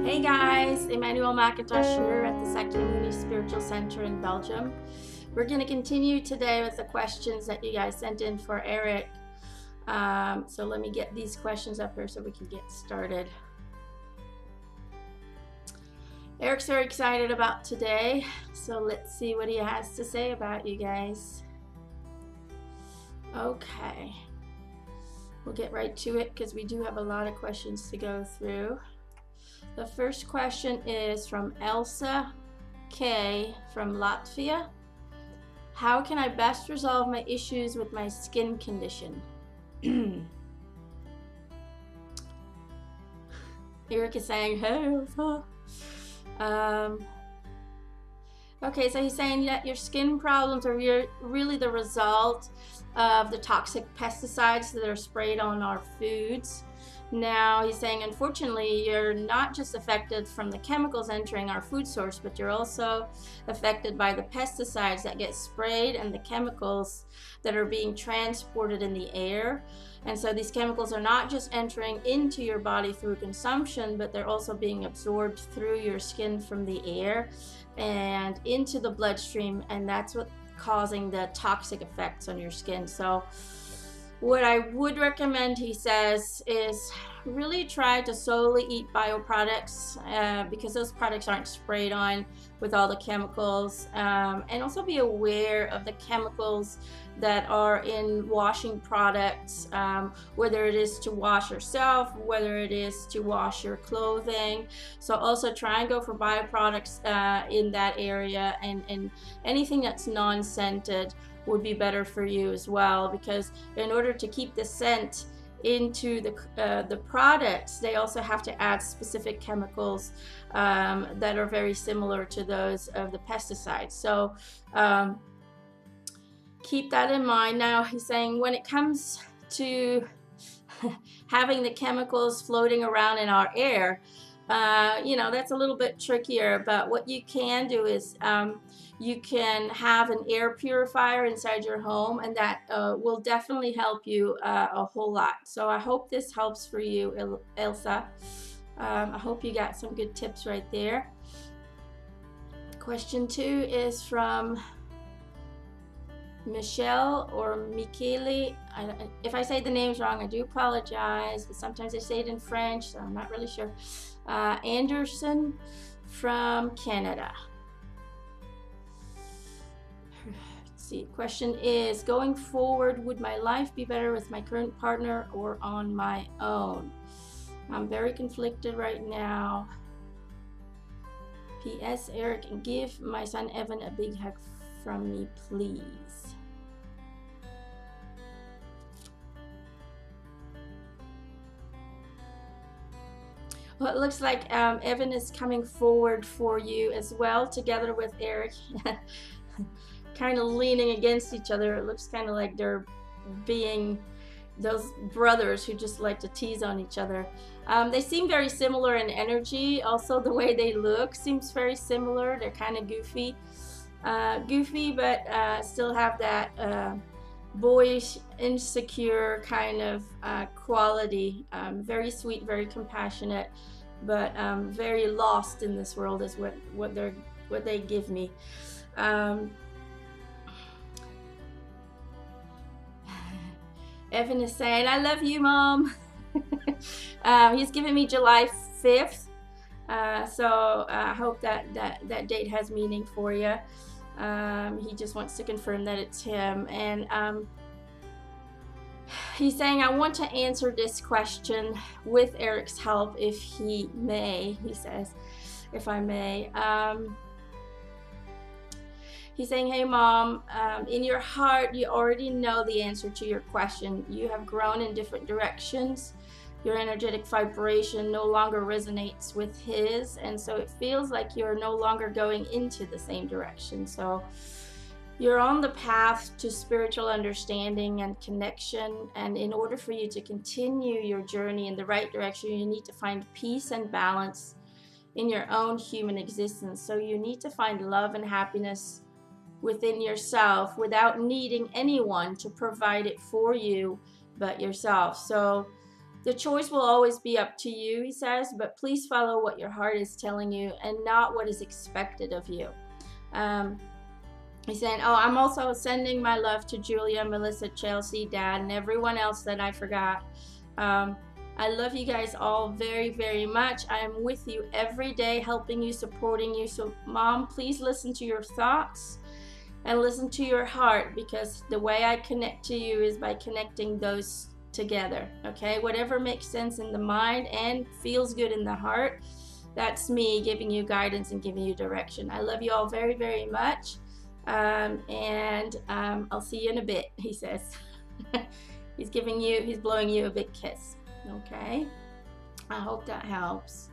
Hey guys, Emanuelle McIntosh here at the Sakyamuni Spiritual Center in Belgium. We're going to continue today with the questions that you guys sent in for Eric. So let me get these questions up here so we can get started. Eric's very excited about today, so let's see what he has to say about you guys. Okay, we'll get right to it because we do have a lot of questions to go through. The first question is from Elsa K from Latvia. How can I best resolve my issues with my skin condition? Eric is saying, hey, Elsa. Okay, so he's saying that your skin problems are really the result of the toxic pesticides that are sprayed on our foods. Now, he's saying, unfortunately, you're not just affected from the chemicals entering our food source, but you're also affected by the pesticides that get sprayed and the chemicals that are being transported in the air. And so these chemicals are not just entering into your body through consumption, but they're also being absorbed through your skin from the air and into the bloodstream, and that's what's causing the toxic effects on your skin. So what I would recommend, he says, is really try to solely eat bioproducts because those products aren't sprayed on with all the chemicals, and also be aware of the chemicals that are in washing products, whether it is to wash yourself, whether it is to wash your clothing. So also try and go for bioproducts in that area, and anything that's non-scented would be better for you as well, because in order to keep the scent into the products, they also have to add specific chemicals that are very similar to those of the pesticides. So keep that in mind. Now he's saying when it comes to having the chemicals floating around in our air, that's a little bit trickier, but what you can do is you can have an air purifier inside your home, and that will definitely help you a whole lot. So I hope this helps for you, Elsa. I hope you got some good tips right there. Question 2 is from Michelle or Michele. If I say the names wrong, I do apologize, but sometimes I say it in French, so I'm not really sure. Anderson from Canada. Let's see. Question is, going forward, would my life be better with my current partner or on my own? I'm very conflicted right now. P.S. Eric, give my son Evan a big hug from me, please. Well, it looks like Evan is coming forward for you as well, together with Eric. Kind of leaning against each other. It looks kind of like they're being those brothers who just like to tease on each other. They seem very similar in energy. Also, the way they look seems very similar. They're kind of goofy, but still have that boyish, insecure kind of quality. Very sweet, very compassionate, but very lost in this world is what they give me. Evan is saying, I love you, Mom. He's giving me July 5th. So I hope that date has meaning for you. He just wants to confirm that it's him. And he's saying, I want to answer this question with Eric's help, if he may. He says, if I may. He's saying, hey, Mom, in your heart, you already know the answer to your question. You have grown in different directions. Your energetic vibration no longer resonates with his, and so it feels like you're no longer going into the same direction. So you're on the path to spiritual understanding and connection, and in order for you to continue your journey in the right direction, you need to find peace and balance in your own human existence. So you need to find love and happiness within yourself without needing anyone to provide it for you but yourself. So The choice will always be up to you, he says, but please follow what your heart is telling you and not what is expected of you. He's saying, oh, I'm also sending my love to Julia, Melissa, Chelsea, Dad, and everyone else that I forgot. I love you guys all very, very much. I am with you every day, helping you, supporting you. So, Mom, please listen to your thoughts and listen to your heart, because the way I connect to you is by connecting those together, okay? Whatever makes sense in the mind and feels good in the heart, that's me giving you guidance and giving you direction. I love you all very, very much. I'll see you in a bit, he says. He's blowing you a big kiss. Okay, I hope that helps.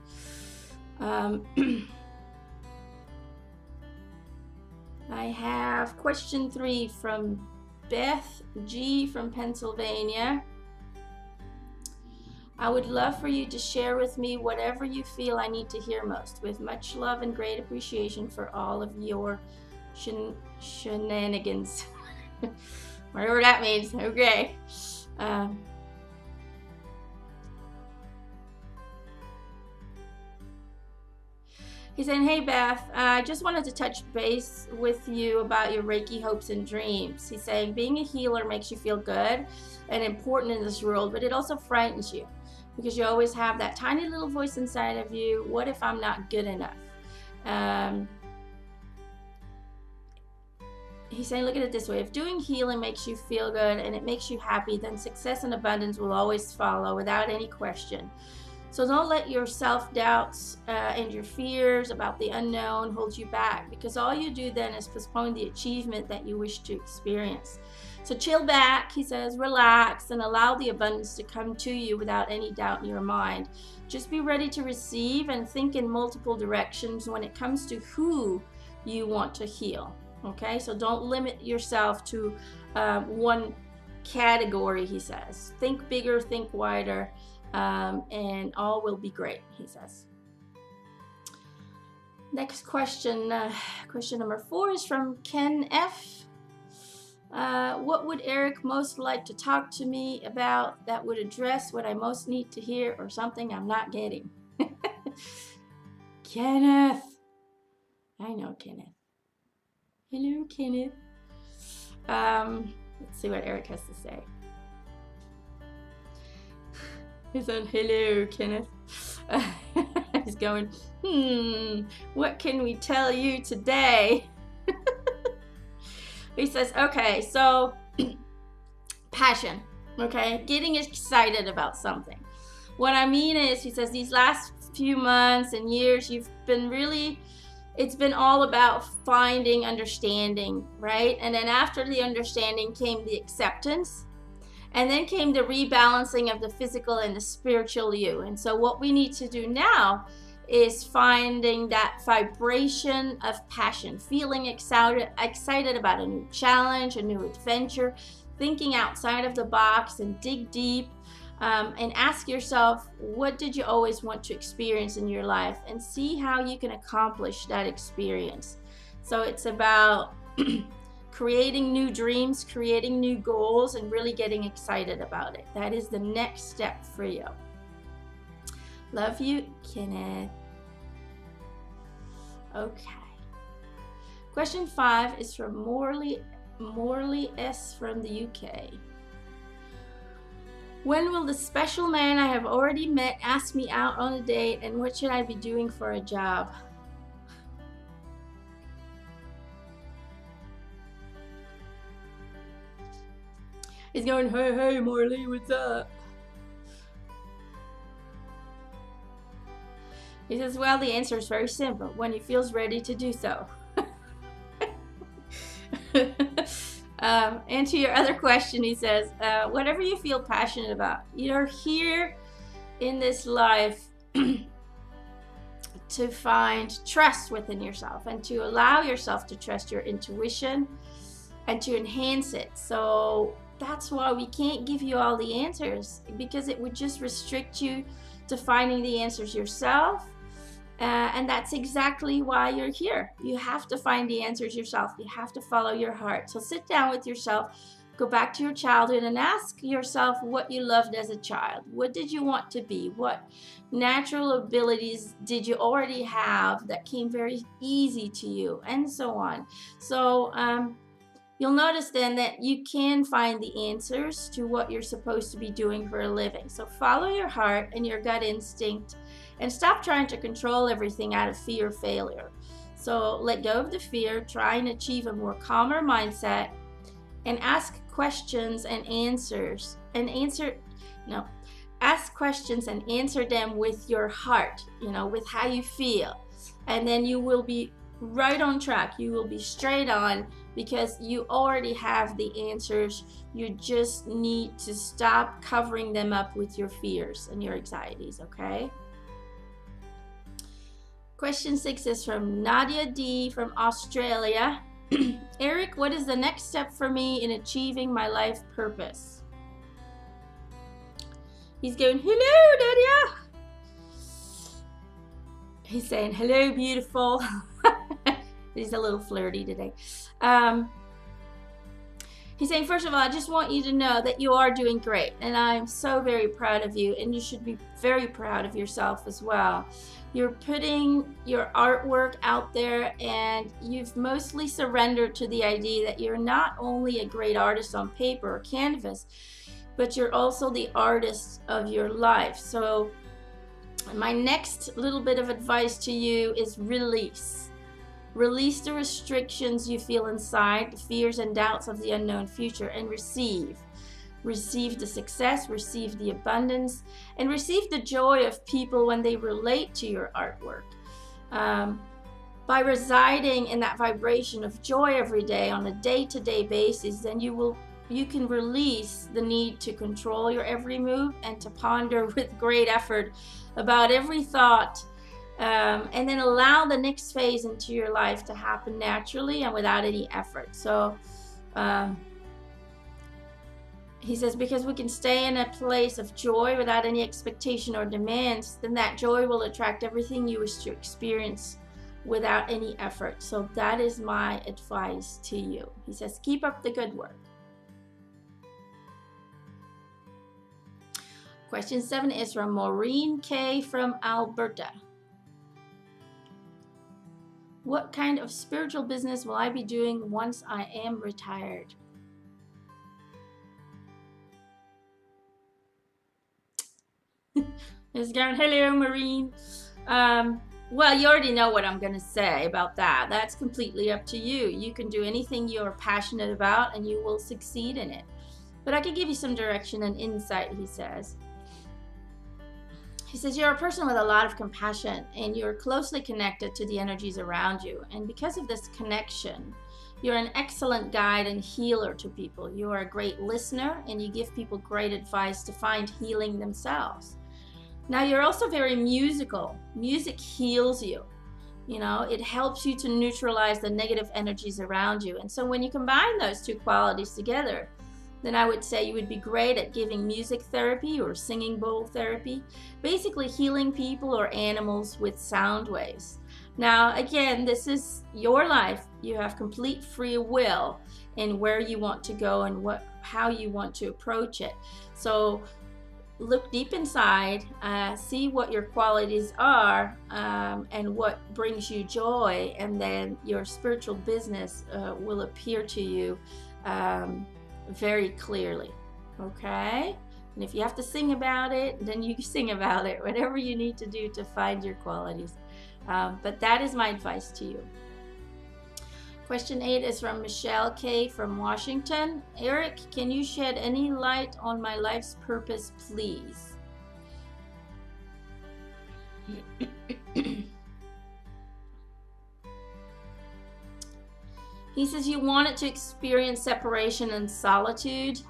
I have question 3 from Beth G from Pennsylvania. I would love for you to share with me whatever you feel I need to hear most. With much love and great appreciation for all of your shenanigans. Whatever that means. Okay. He's saying, hey Beth, I just wanted to touch base with you about your Reiki hopes and dreams. He's saying being a healer makes you feel good and important in this world, but it also frightens you because you always have that tiny little voice inside of you. What if I'm not good enough? He's saying, look at it this way. If doing healing makes you feel good and it makes you happy, then success and abundance will always follow without any question. So don't let your self-doubts and your fears about the unknown hold you back, because all you do then is postpone the achievement that you wish to experience. So chill back, he says, relax, and allow the abundance to come to you without any doubt in your mind. Just be ready to receive and think in multiple directions when it comes to who you want to heal. Okay, so don't limit yourself to one category, he says. Think bigger, think wider. And all will be great, he says. Next question, question number 4 is from Ken F. What would Eric most like to talk to me about that would address what I most need to hear, or something I'm not getting? Kenneth. I know Kenneth. Hello, Kenneth. Let's see what Eric has to say. He said, hello, Kenneth. He's going, what can we tell you today? He says, okay, so passion, okay? Getting excited about something. What I mean is, he says, these last few months and years, it's been all about finding understanding, right? And then after the understanding came the acceptance. And then came the rebalancing of the physical and the spiritual you. And so what we need to do now is finding that vibration of passion, feeling excited about a new challenge, a new adventure, thinking outside of the box and dig deep, and ask yourself, what did you always want to experience in your life? And see how you can accomplish that experience. So it's about creating new dreams, creating new goals, and really getting excited about it. That is the next step for you. Love you, Kenneth. Okay. Question 5 is from Morley S. from the UK. When will the special man I have already met ask me out on a date, and what should I be doing for a job? He's going, hey, Morley, what's up? He says, well, the answer is very simple. When he feels ready to do so. And to your other question, he says, whatever you feel passionate about, you're here in this life to find trust within yourself and to allow yourself to trust your intuition and to enhance it. So that's why we can't give you all the answers, because it would just restrict you to finding the answers yourself. And that's exactly why you're here. You have to find the answers yourself. You have to follow your heart. So sit down with yourself, Go back to your childhood and ask yourself what you loved as a child. What did you want to be? What natural abilities did you already have that came very easy to you, and so on. So you'll notice then that you can find the answers to what you're supposed to be doing for a living. So follow your heart and your gut instinct and stop trying to control everything out of fear of failure. So let go of the fear, try and achieve a more calmer mindset, and ask questions and ask questions and answer them with your heart, with how you feel. And then you will be right on track. You will be straight on because you already have the answers. You just need to stop covering them up with your fears and your anxieties, okay? Question 6 is from Nadia D from Australia. Eric, what is the next step for me in achieving my life purpose? He's going, hello, Nadia. He's saying, hello, beautiful. He's a little flirty today. He's saying, first of all, I just want you to know that you are doing great. And I'm so very proud of you. And you should be very proud of yourself as well. You're putting your artwork out there, and you've mostly surrendered to the idea that you're not only a great artist on paper or canvas, but you're also the artist of your life. So my next little bit of advice to you is release. Release the restrictions you feel inside, the fears and doubts of the unknown future, and receive. Receive the success, receive the abundance, and receive the joy of people when they relate to your artwork. By residing in that vibration of joy every day on a day-to-day basis, then you can release the need to control your every move and to ponder with great effort about every thought, and then allow the next phase into your life to happen naturally and without any effort. So he says, because we can stay in a place of joy without any expectation or demands, then that joy will attract everything you wish to experience without any effort. So that is my advice to you. He says, keep up the good work. Question 7 is from Maureen K. from Alberta. What kind of spiritual business will I be doing once I am retired? It's going, hello, Maureen. Well, you already know what I'm going to say about that. That's completely up to you. You can do anything you're passionate about and you will succeed in it. But I can give you some direction and insight, he says. He says, you're a person with a lot of compassion and you're closely connected to the energies around you. And because of this connection, you're an excellent guide and healer to people. You are a great listener and you give people great advice to find healing themselves. Now, you're also very musical. Music heals you. It helps you to neutralize the negative energies around you. And so when you combine those two qualities together, then I would say you would be great at giving music therapy or singing bowl therapy, basically healing people or animals with sound waves. Now, again, this is your life. You have complete free will in where you want to go and how you want to approach it. So look deep inside, see what your qualities are, and what brings you joy, and then your spiritual business will appear to you very clearly. Okay? And if you have to sing about it, then you sing about it, whatever you need to do to find your qualities. But that is my advice to you. Question 8 is from Michelle K. from Washington. Eric, can you shed any light on my life's purpose, please? He says you wanted to experience separation and solitude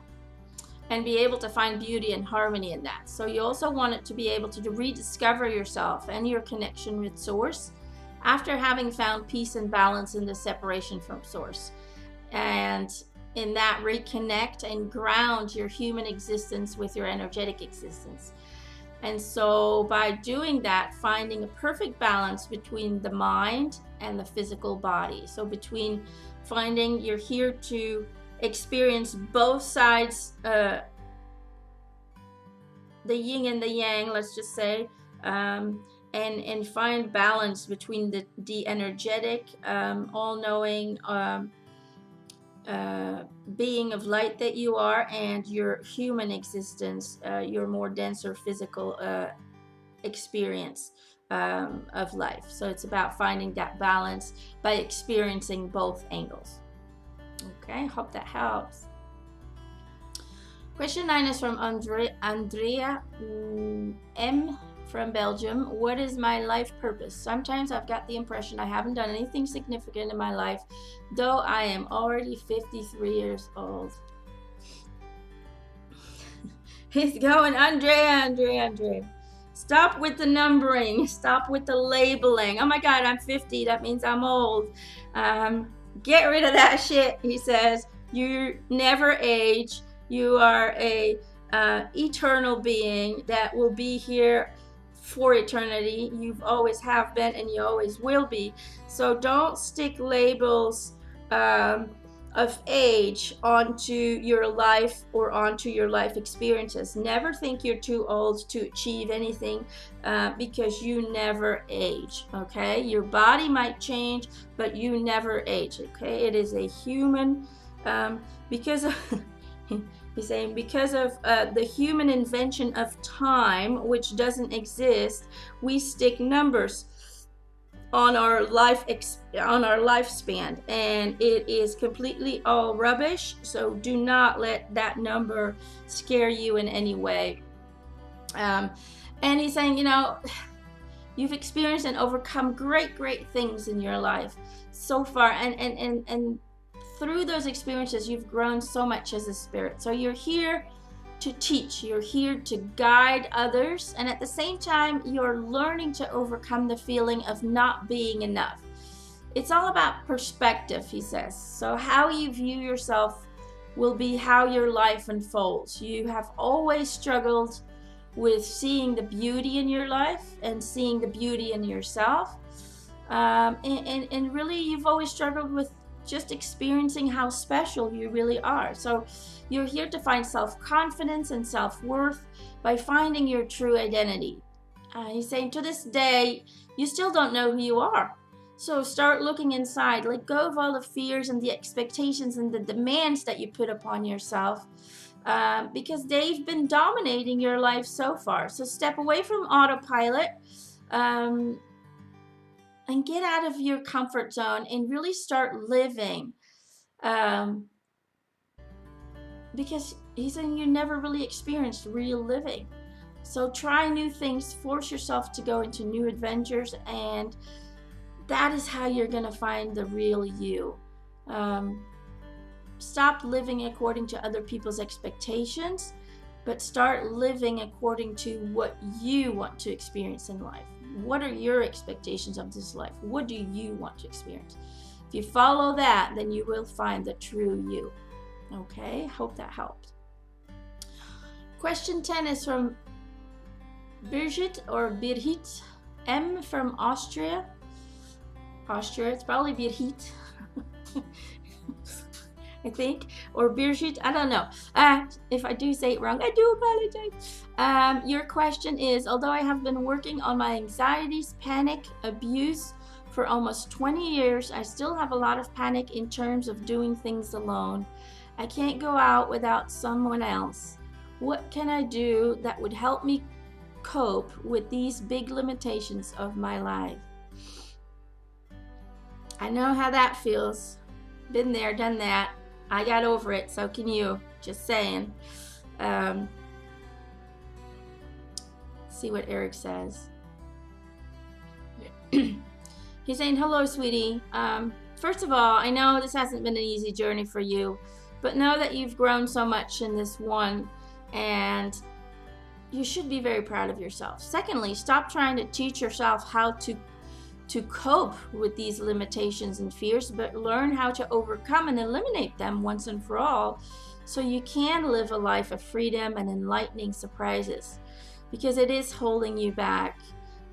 and be able to find beauty and harmony in that. So you also wanted to be able to rediscover yourself and your connection with Source after having found peace and balance in the separation from Source. And in that, reconnect and ground your human existence with your energetic existence. And so by doing that, finding a perfect balance between the mind and the physical body. So between finding you're here to experience both sides, the yin and the yang, let's just say, and find balance between the energetic, all-knowing being of light that you are, and your human existence, your more denser physical experience of life. So it's about finding that balance by experiencing both angles. Okay, hope that helps. Question 9 is from Andrea M. from Belgium. What is my life purpose? Sometimes I've got the impression I haven't done anything significant in my life, though I am already 53 years old. He's going, Andrea. Stop with the numbering. Stop with the labeling. Oh my God, I'm 50. That means I'm old. Get rid of that shit, he says. You never age. You are a eternal being that will be here for eternity. You've always have been, and you always will be. So don't stick labels of age onto your life or onto your life experiences. Never think you're too old to achieve anything, because you never age. Okay, your body might change, but you never age. Okay, it is a human, because of he's saying because of the human invention of time, which doesn't exist, we stick numbers on our lifespan, and it is completely all rubbish. So do not let that number scare you in any way. And he's saying, you know, you've experienced and overcome great things in your life so far, and through those experiences you've grown so much as a spirit. So you're here to teach, you're here to guide others, and at the same time you're learning to overcome the feeling of not being enough. It's all about perspective, he says. So how you view yourself will be how your life unfolds. You have always struggled with seeing the beauty in your life and seeing the beauty in yourself, and really you've always struggled with just experiencing how special you really are. So you're here to find self-confidence and self-worth by finding your true identity. He's saying to this day, you still don't know who you are. So start looking inside. Let go of all the fears and the expectations and the demands that you put upon yourself, because they've been dominating your life so far. So step away from autopilot, and get out of your comfort zone and really start living, because he's saying you never really experienced real living. So try new things, force yourself to go into new adventures, and that is how you're going to find the real you. Stop living according to other people's expectations, but start living according to what you want to experience in life. What are your expectations of this life? What do you want to experience? If you follow that, then you will find the true you. Okay, hope that helped. Question 10 is from Birgit M from Austria. It's probably Birgit. I think, or Birgit, I don't know. If I do say it wrong, I do apologize. Your question is, although I have been working on my anxieties, panic, abuse for almost 20 years, I still have a lot of panic in terms of doing things alone. I can't go out without someone else. What can I do that would help me cope with these big limitations of my life? I know how that feels. Been there, done that. I got over it, so can you. Just saying. See what Eric says. He's saying, hello, sweetie. First of all, I know this hasn't been an easy journey for you, but know that you've grown so much in this one, and you should be very proud of yourself. Secondly, stop trying to teach yourself how to cope with these limitations and fears, but learn how to overcome and eliminate them once and for all, so you can live a life of freedom and enlightening surprises, because it is holding you back.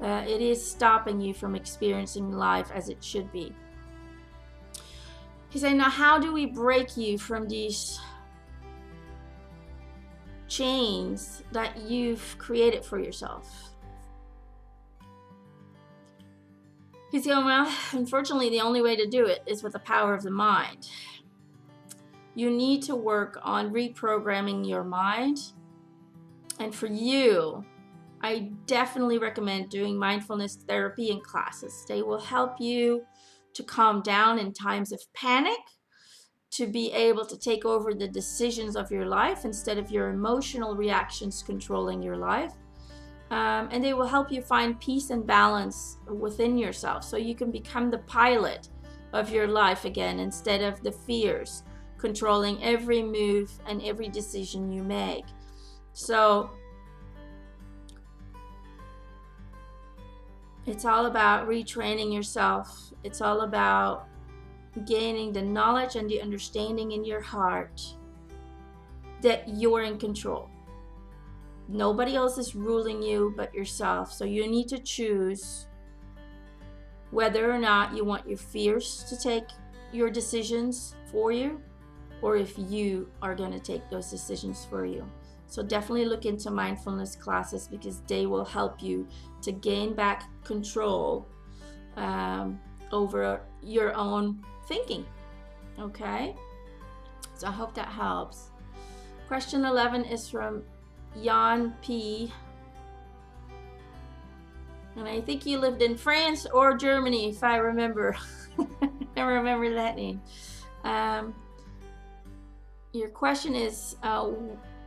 It is stopping you from experiencing life as it should be. He's saying, now how do we break you from these chains that you've created for yourself? He's going, well, unfortunately, the only way to do it is with the power of the mind. You need to work on reprogramming your mind. And for you, I definitely recommend doing mindfulness therapy in classes. They will help you to calm down in times of panic, to be able to take over the decisions of your life instead of your emotional reactions controlling your life. And they will help you find peace and balance within yourself so you can become the pilot of your life again instead of the fears controlling every move and every decision you make. So it's all about retraining yourself. It's all about gaining the knowledge and the understanding in your heart that you're in control. Nobody else is ruling you but yourself. So you need to choose whether or not you want your fears to take your decisions for you, or if you are going to take those decisions for you. So definitely look into mindfulness classes because they will help you to gain back control over your own thinking. Okay? So I hope that helps. Question 11 is from Jan P. And I think you lived in France or Germany, if I remember. I remember that name. Your question is,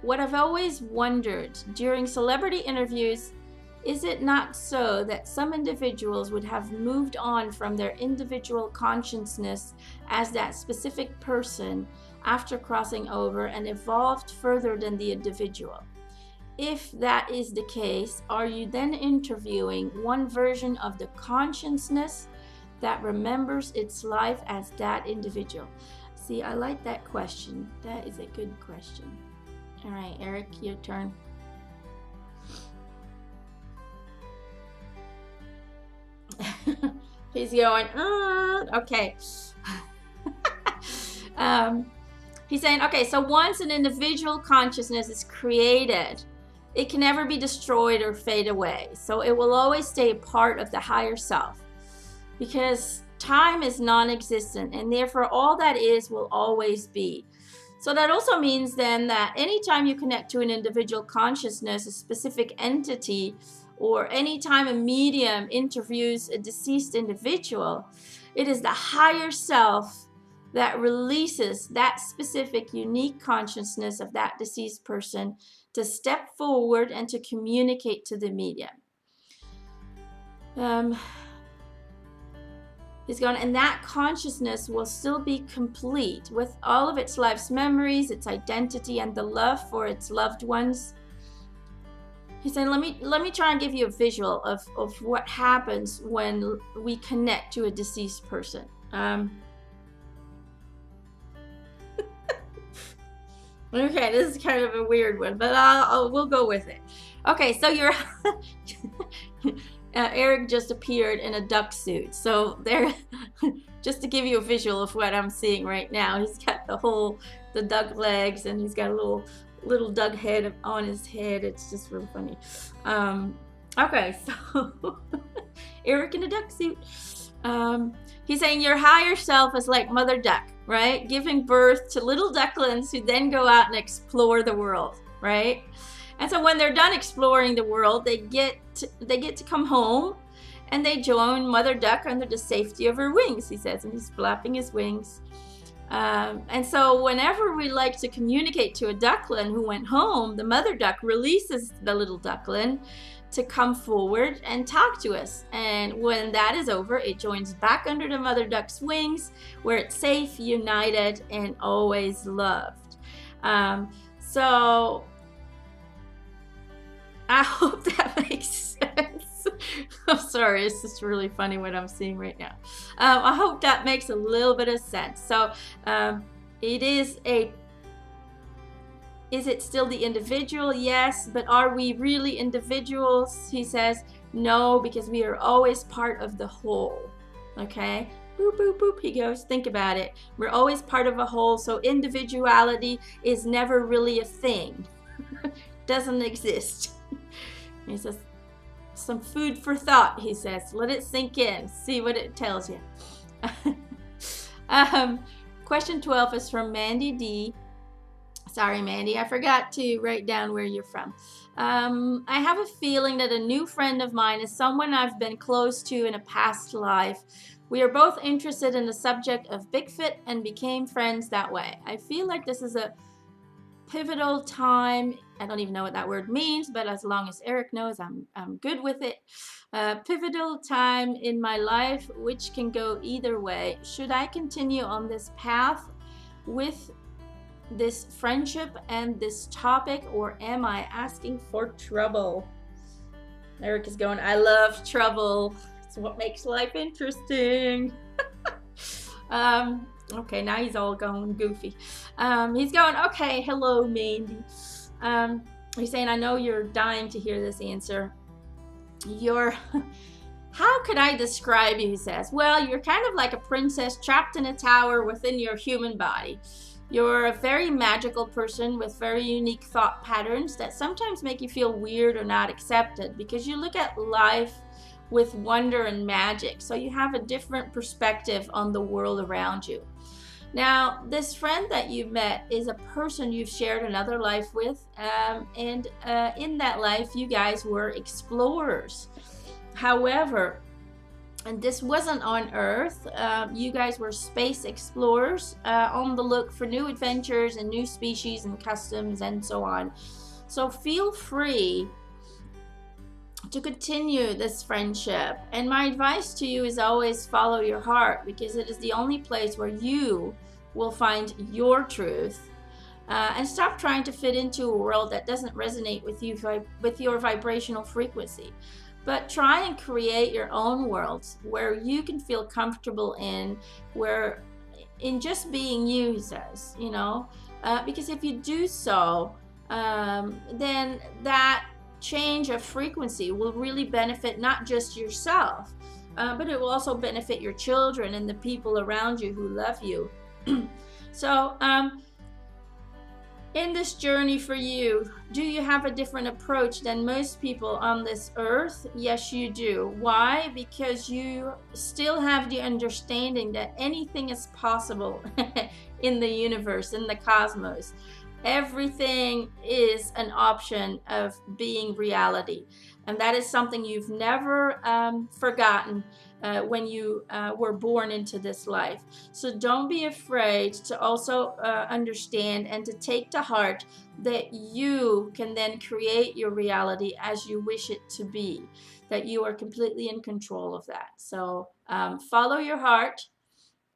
what I've always wondered during celebrity interviews, is it not so that some individuals would have moved on from their individual consciousness as that specific person after crossing over and evolved further than the individual? If that is the case, are you then interviewing one version of the consciousness that remembers its life as that individual? See, I like that question. That is a good question. All right, Eric, your turn. He's going, okay. He's saying, okay, so once an individual consciousness is created, it can never be destroyed or fade away. So it will always stay a part of the higher self because time is non-existent and therefore all that is will always be. So that also means then that anytime you connect to an individual consciousness, a specific entity, or anytime a medium interviews a deceased individual, it is the higher self that releases that specific unique consciousness of that deceased person to step forward and to communicate to the medium. He's going, and that consciousness will still be complete with all of its life's memories, its identity, and the love for its loved ones. He's saying, let me try and give you a visual of what happens when we connect to a deceased person. Okay, this is kind of a weird one, but we'll go with it. Okay, so you're Eric just appeared in a duck suit. So there, just to give you a visual of what I'm seeing right now, he's got the duck legs, and he's got a little duck head on his head. It's just really funny. Okay, so Eric in a duck suit. He's saying your higher self is like Mother Duck, right? Giving birth to little ducklings who then go out and explore the world, right? And so when they're done exploring the world, they get to come home and they join Mother Duck under the safety of her wings, he says, and he's flapping his wings. And so whenever we like to communicate to a duckling who went home, the Mother Duck releases the little duckling to come forward and talk to us. And when that is over, it joins back under the Mother Duck's wings where it's safe, united, and always loved. So I hope that makes sense. I'm sorry, it's just really funny what I'm seeing right now. I hope that makes a little bit of sense. So is it still the individual? Yes, but are we really individuals? He says, no, because we are always part of the whole. Okay? Boop, boop, boop. He goes, think about it. We're always part of a whole, so individuality is never really a thing. Doesn't exist. He says, some food for thought, he says. Let it sink in. See what it tells you. Question 12 is from Mandy D. Sorry, Mandy, I forgot to write down where you're from. I have a feeling that a new friend of mine is someone I've been close to in a past life. We are both interested in the subject of Bigfoot and became friends that way. I feel like this is a pivotal time. I don't even know what that word means, but as long as Eric knows, I'm good with it. Pivotal time in my life, which can go either way. Should I continue on this path with this friendship and this topic, or am I asking for trouble? Eric is going, I love trouble. It's what makes life interesting. Okay, now he's all going goofy. He's going, okay, hello, Mandy. He's saying, I know you're dying to hear this answer. How could I describe you, he says. Well, you're kind of like a princess trapped in a tower within your human body. You're a very magical person with very unique thought patterns that sometimes make you feel weird or not accepted because you look at life with wonder and magic. So you have a different perspective on the world around you. Now, this friend that you met is a person you've shared another life with, and in that life, you guys were explorers. However, and this wasn't on Earth, you guys were space explorers on the look for new adventures and new species and customs and so on. So feel free to continue this friendship. And my advice to you is always follow your heart, because it is the only place where you will find your truth. And stop trying to fit into a world that doesn't resonate with you, with your vibrational frequency. But try and create your own worlds where you can feel comfortable where in just being you, he says, you know, because if you do so, then that change of frequency will really benefit not just yourself, but it will also benefit your children and the people around you who love you. So in this journey for you, do you have a different approach than most people on this earth? Yes, you do. Why? Because you still have the understanding that anything is possible in the universe, in the cosmos. Everything is an option of being reality. And that is something you've never forgotten when you were born into this life. So don't be afraid to also understand and to take to heart that you can then create your reality as you wish it to be, that you are completely in control of that. So follow your heart,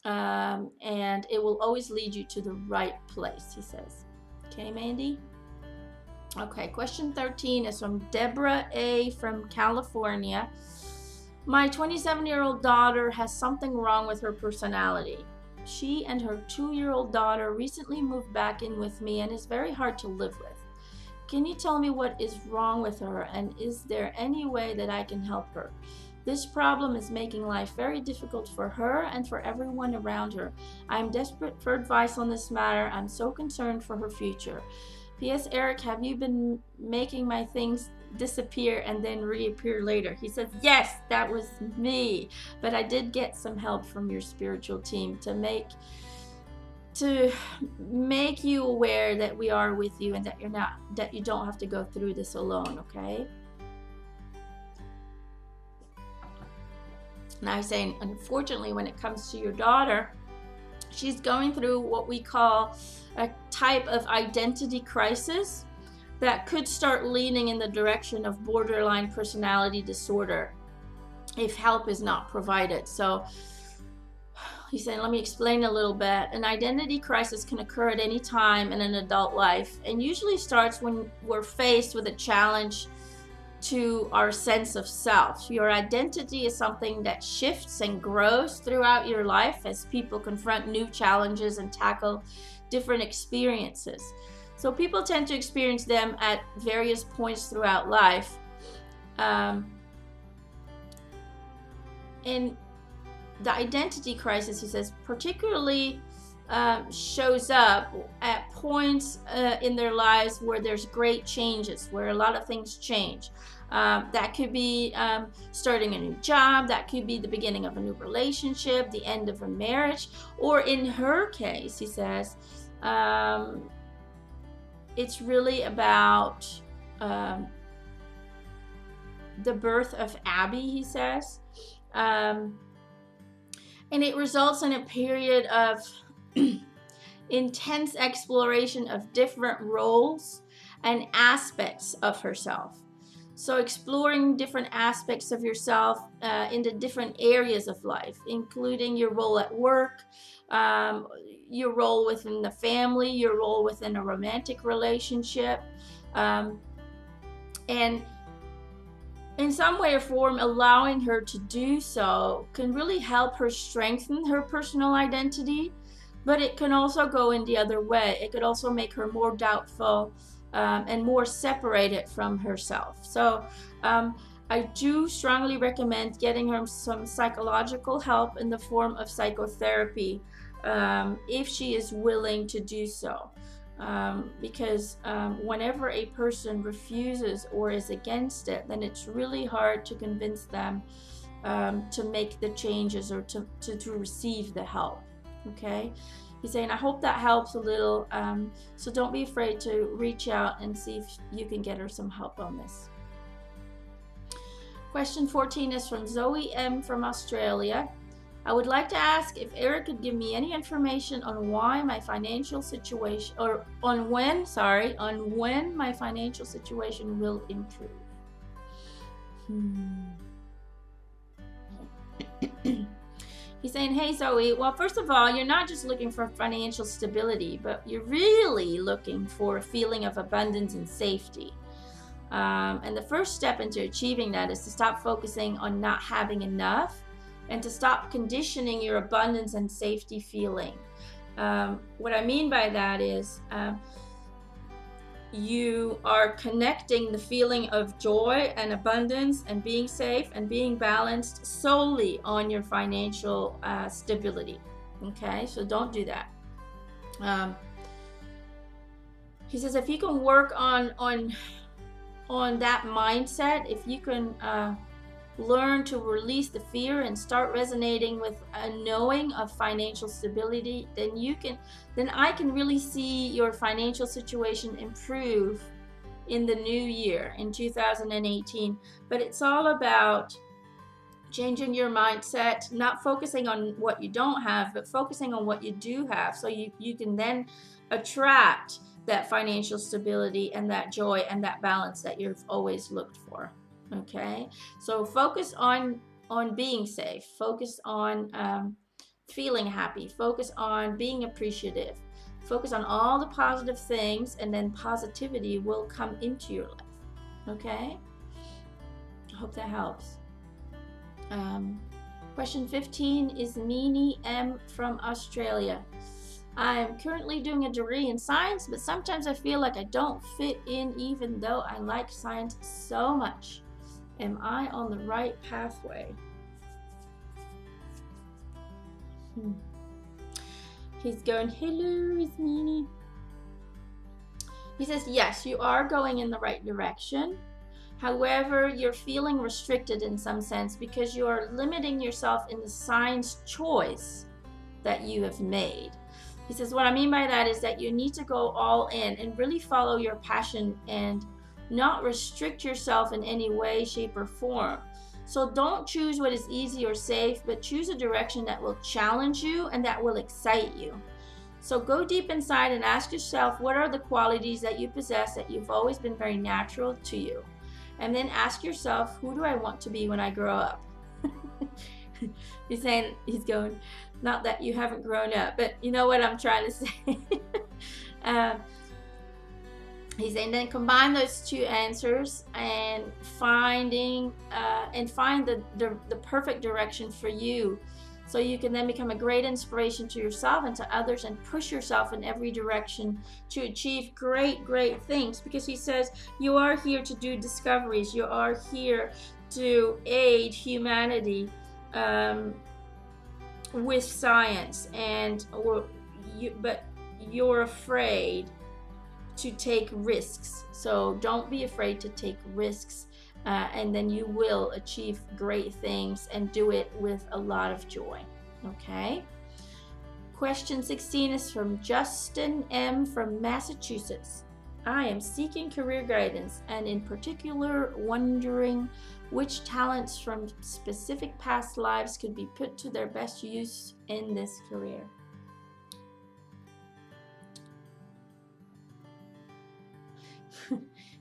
and it will always lead you to the right place, he says. Okay, Mandy? Okay, question 13 is from Deborah A. from California. My 27-year-old daughter has something wrong with her personality. She and her 2-year-old daughter recently moved back in with me and is very hard to live with. Can you tell me what is wrong with her, and is there any way that I can help her? This problem is making life very difficult for her and for everyone around her. I am desperate for advice on this matter. I'm so concerned for her future. P.S. Eric, have you been making my things disappear and then reappear later? He says, yes, that was me. But I did get some help from your spiritual team to make you aware that we are with you and that you don't have to go through this alone, okay? Now he's saying, unfortunately, when it comes to your daughter, she's going through what we call a type of identity crisis that could start leaning in the direction of borderline personality disorder if help is not provided. So he's saying, let me explain a little bit. An identity crisis can occur at any time in an adult life and usually starts when we're faced with a challenge to our sense of self. Your identity is something that shifts and grows throughout your life as people confront new challenges and tackle different experiences. So people tend to experience them at various points throughout life. And the identity crisis, he says, particularly shows up at points in their lives where there's great changes, where a lot of things change. That could be starting a new job, that could be the beginning of a new relationship, the end of a marriage, or in her case, he says, it's really about the birth of Abby, he says. And it results in a period of intense exploration of different roles and aspects of herself. So exploring different aspects of yourself in the different areas of life, including your role at work, your role within the family, your role within a romantic relationship, and in some way or form, allowing her to do so can really help her strengthen her personal identity, but it can also go in the other way. It could also make her more doubtful and more separated from herself. So I do strongly recommend getting her some psychological help in the form of psychotherapy if she is willing to do so. Because whenever a person refuses or is against it, then it's really hard to convince them to make the changes or to receive the help. Okay, he's saying, I hope that helps a little, so don't be afraid to reach out and see if you can get her some help on this. Question 14 is from Zoe M. from Australia. I would like to ask if Eric could give me any information on why my financial situation, or on when my financial situation will improve. He's saying, hey Zoe, well, first of all, you're not just looking for financial stability, but you're really looking for a feeling of abundance and safety. And the first step into achieving that is to stop focusing on not having enough and to stop conditioning your abundance and safety feeling. What I mean by that is you are connecting the feeling of joy and abundance and being safe and being balanced solely on your financial stability. Okay, so don't do that. He says if you can work on that mindset, if you can learn to release the fear and start resonating with a knowing of financial stability, then I can really see your financial situation improve in the new year, in 2018. But it's all about changing your mindset, not focusing on what you don't have, but focusing on what you do have, so you can then attract that financial stability and that joy and that balance that you've always looked for. Okay, so focus on being safe, focus on feeling happy, focus on being appreciative, focus on all the positive things, and then positivity will come into your life. Okay, I hope that helps. Question 15 is Meanie M from Australia. I'm currently doing a degree in science, but sometimes I feel like I don't fit in even though I like science so much. Am I on the right pathway? He's going, hello, it's Meanie. He says, yes, you are going in the right direction. However, you're feeling restricted in some sense because you are limiting yourself in the science choice that you have made. He says, what I mean by that is that you need to go all in and really follow your passion and not restrict yourself in any way, shape, or form. So don't choose what is easy or safe, but choose a direction that will challenge you and that will excite you. So go deep inside and ask yourself, what are the qualities that you possess that you've always been very natural to you? And then ask yourself, who do I want to be when I grow up? He's saying, he's going, not that you haven't grown up, but you know what I'm trying to say. He's saying, then combine those two answers and find the perfect direction for you, so you can then become a great inspiration to yourself and to others and push yourself in every direction to achieve great things. Because he says you are here to do discoveries, you are here to aid humanity with science, and but you're afraid to take risks. So don't be afraid to take risks, and then you will achieve great things and do it with a lot of joy. Okay. Question 16 is from Justin M. from Massachusetts. I am seeking career guidance, and in particular wondering which talents from specific past lives could be put to their best use in this career.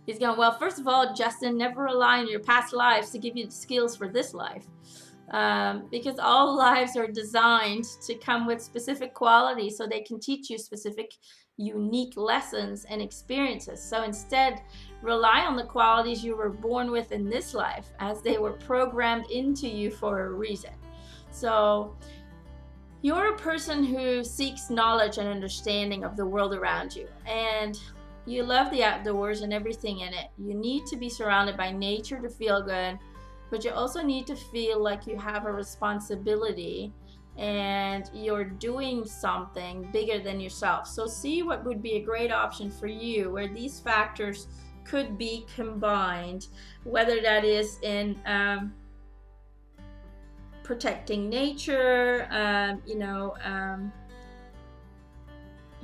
He's going, well, first of all, Justin, never rely on your past lives to give you the skills for this life. Because all lives are designed to come with specific qualities so they can teach you specific unique lessons and experiences. So instead, rely on the qualities you were born with in this life, as they were programmed into you for a reason. So you're a person who seeks knowledge and understanding of the world around you, and you love the outdoors and everything in it. You need to be surrounded by nature to feel good, but you also need to feel like you have a responsibility and you're doing something bigger than yourself. So see what would be a great option for you where these factors could be combined, whether that is in protecting nature,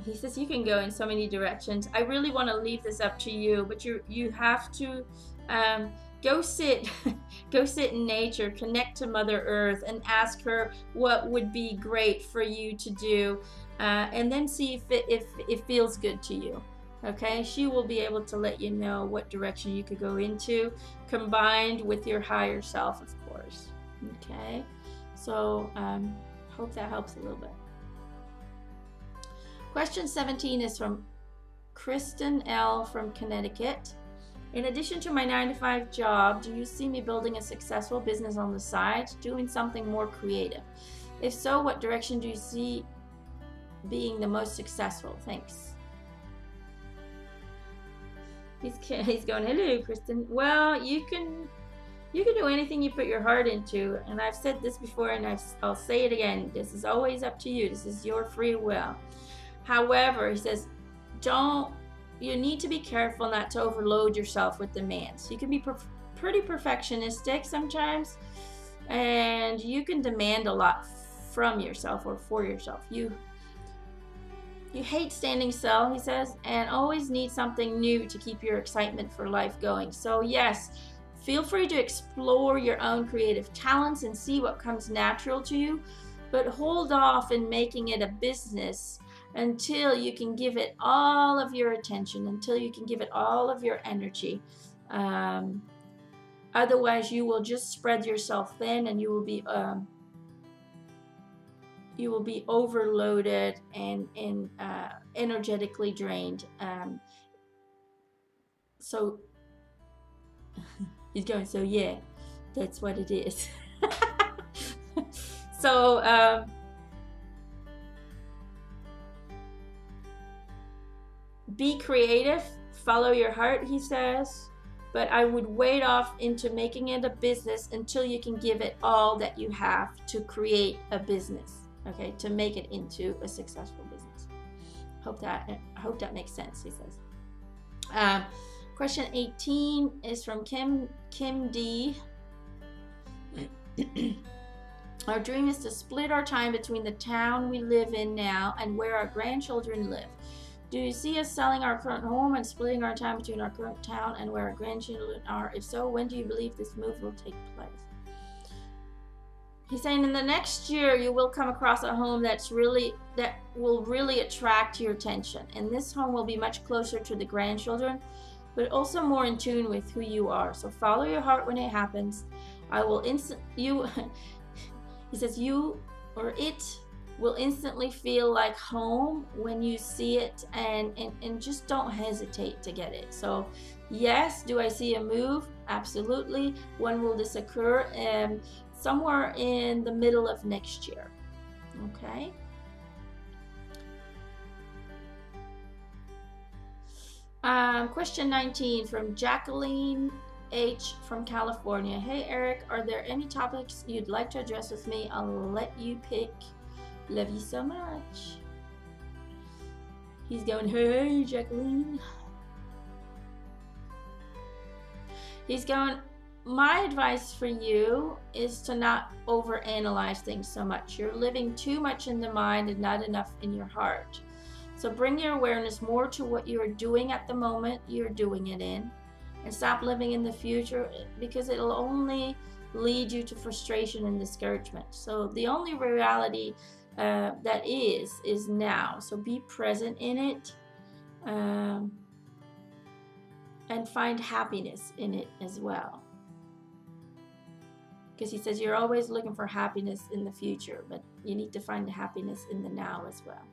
he says you can go in so many directions. I really want to leave this up to you, but you have to go sit in nature, connect to Mother Earth, and ask her what would be great for you to do, and then see if it feels good to you. Okay, she will be able to let you know what direction you could go into, combined with your higher self, of course. Okay, so hope that helps a little bit. Question 17 is from Kristen L. from Connecticut. In addition to my 9-to-5 job, do you see me building a successful business on the side, doing something more creative? If so, what direction do you see being the most successful? Thanks. He's going, hello, Kristen. Well, you can do anything you put your heart into, and I've said this before, and I'll say it again. This is always up to you. This is your free will. However, he says, you need to be careful not to overload yourself with demands. You can be pretty perfectionistic sometimes, and you can demand a lot from yourself or for yourself. You hate standing still, he says, and always need something new to keep your excitement for life going. So yes, feel free to explore your own creative talents and see what comes natural to you, but hold off in making it a business until you can give it all of your attention, until you can give it all of your energy. Otherwise, you will just spread yourself thin, and you will be overloaded and energetically drained. So he's going, so yeah, that's what it is. So be creative, follow your heart, he says, but I would wait off into making it a business until you can give it all that you have to create a business, okay, to make it into a successful business. Hope that makes sense, he says. Question 18 is from Kim D. Our dream is to split our time between the town we live in now and where our grandchildren live. Do you see us selling our current home and splitting our time between our current town and where our grandchildren are? If so, when do you believe this move will take place? He's saying in the next year you will come across a home that will really attract your attention, and this home will be much closer to the grandchildren, but also more in tune with who you are. So follow your heart when it happens. He says you or it will instantly feel like home when you see it, and just don't hesitate to get it. So yes, do I see a move? Absolutely. When will this occur? Somewhere in the middle of next year. Okay. Question 19 from Jacqueline H from California. Hey Eric, are there any topics you'd like to address with me? I'll let you pick. Love you so much. He's going, hey Jacqueline. He's going, my advice for you is to not overanalyze things so much. You're living too much in the mind and not enough in your heart. So bring your awareness more to what you're doing at the moment you're doing it in, and stop living in the future, because it'll only lead you to frustration and discouragement. So the only reality that is now. So be present in it, and find happiness in it as well. Because he says you're always looking for happiness in the future, but you need to find the happiness in the now as well.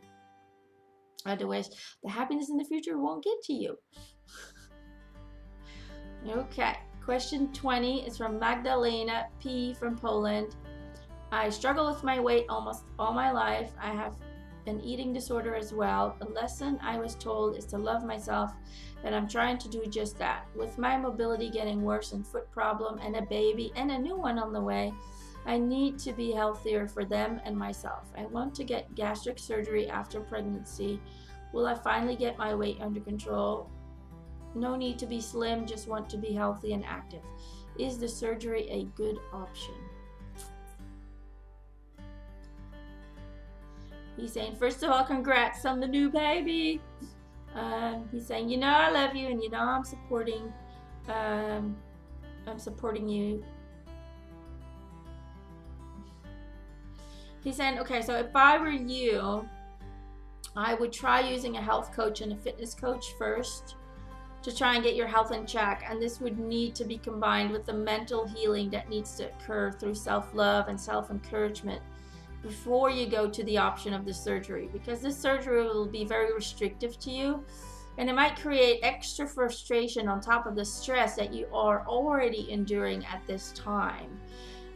Otherwise, the happiness in the future won't get to you. Okay, question 20 is from Magdalena P. from Poland. I struggle with my weight almost all my life. I have an eating disorder as well. The lesson I was told is to love myself, and I'm trying to do just that. With my mobility getting worse and foot problem and a baby and a new one on the way, I need to be healthier for them and myself. I want to get gastric surgery after pregnancy. Will I finally get my weight under control? No need to be slim, just want to be healthy and active. Is the surgery a good option? He's saying, first of all, congrats on the new baby. He's saying, you know, I love you, and you know, I'm supporting you. He's saying, okay, so if I were you, I would try using a health coach and a fitness coach first to try and get your health in check. And this would need to be combined with the mental healing that needs to occur through self-love and self-encouragement before you go to the option of the surgery, because this surgery will be very restrictive to you, and it might create extra frustration on top of the stress that you are already enduring at this time.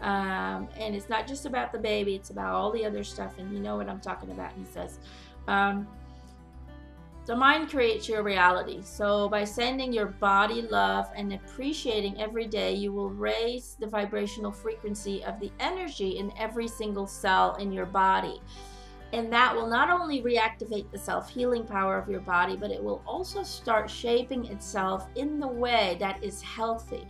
And it's not just about the baby, it's about all the other stuff, and you know what I'm talking about. He says, the mind creates your reality. So by sending your body love and appreciating every day, you will raise the vibrational frequency of the energy in every single cell in your body. And that will not only reactivate the self-healing power of your body, but it will also start shaping itself in the way that is healthy.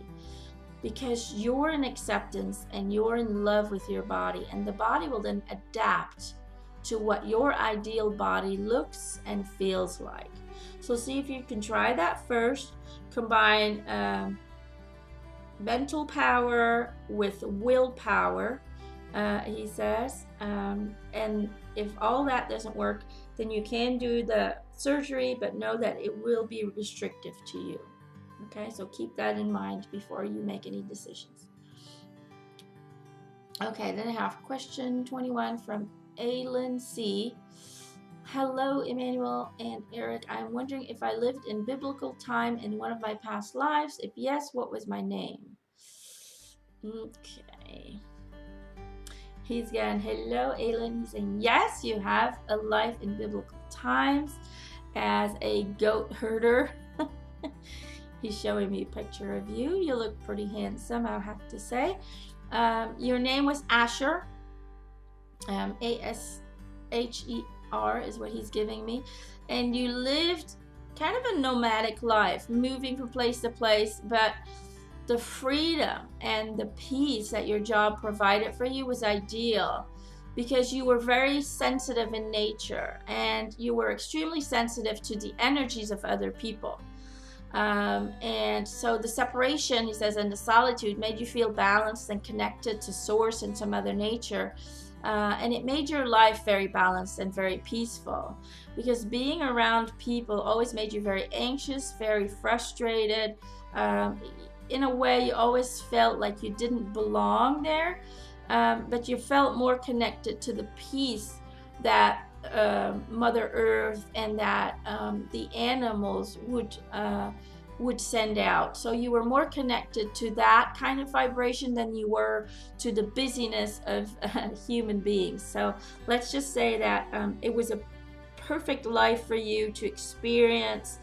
Because you're in acceptance and you're in love with your body, and the body will then adapt to what your ideal body looks and feels like. So see if you can try that first. Combine mental power with willpower, he says, and if all that doesn't work, then you can do the surgery, but know that it will be restrictive to you. Okay, so keep that in mind before you make any decisions. Okay, then I have question 21 from Aylin C. Hello, Emanuelle and Eric. I'm wondering if I lived in biblical time in one of my past lives. If yes, what was my name? Okay. He's going, hello, Aylin. He's saying, yes, you have a life in biblical times as a goat herder. He's showing me a picture of you. You look pretty handsome, I have to say. Your name was Asher. A-S-H-E-R is what he's giving me. And you lived kind of a nomadic life, moving from place to place, but the freedom and the peace that your job provided for you was ideal, because you were very sensitive in nature and you were extremely sensitive to the energies of other people. And so the separation, he says, and the solitude made you feel balanced and connected to source and to Mother Nature. And it made your life very balanced and very peaceful, because being around people always made you very anxious, very frustrated. In a way, you always felt like you didn't belong there, but you felt more connected to the peace that Mother Earth and that the animals would send out. So you were more connected to that kind of vibration than you were to the busyness of human beings. So let's just say that it was a perfect life for you to experience